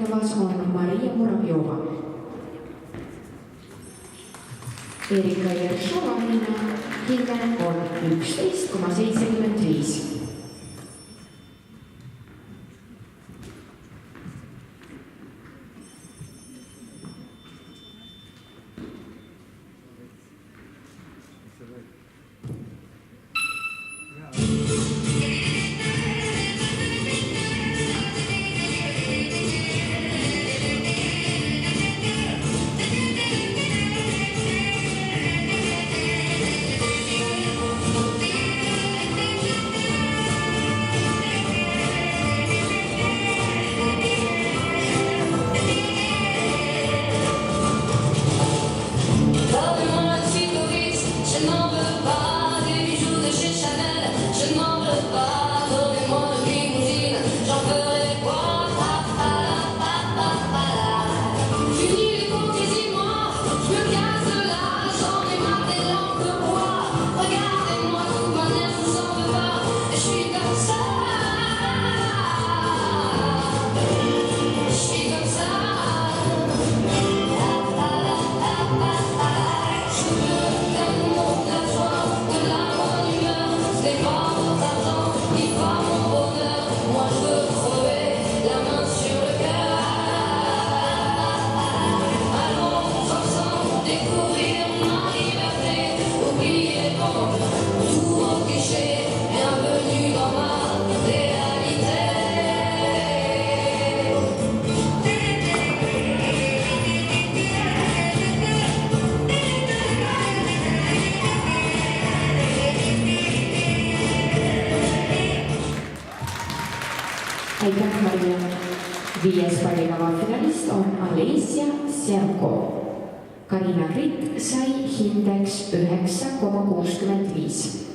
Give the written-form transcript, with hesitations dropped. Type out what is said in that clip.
Valikavas on Maria Muravjova. Erika Jeršova hinne on 11,75. Aitäh, Maria. 5. Valikava finalist on Alessia Serko. Karina Kritt sai hindeks 9,65.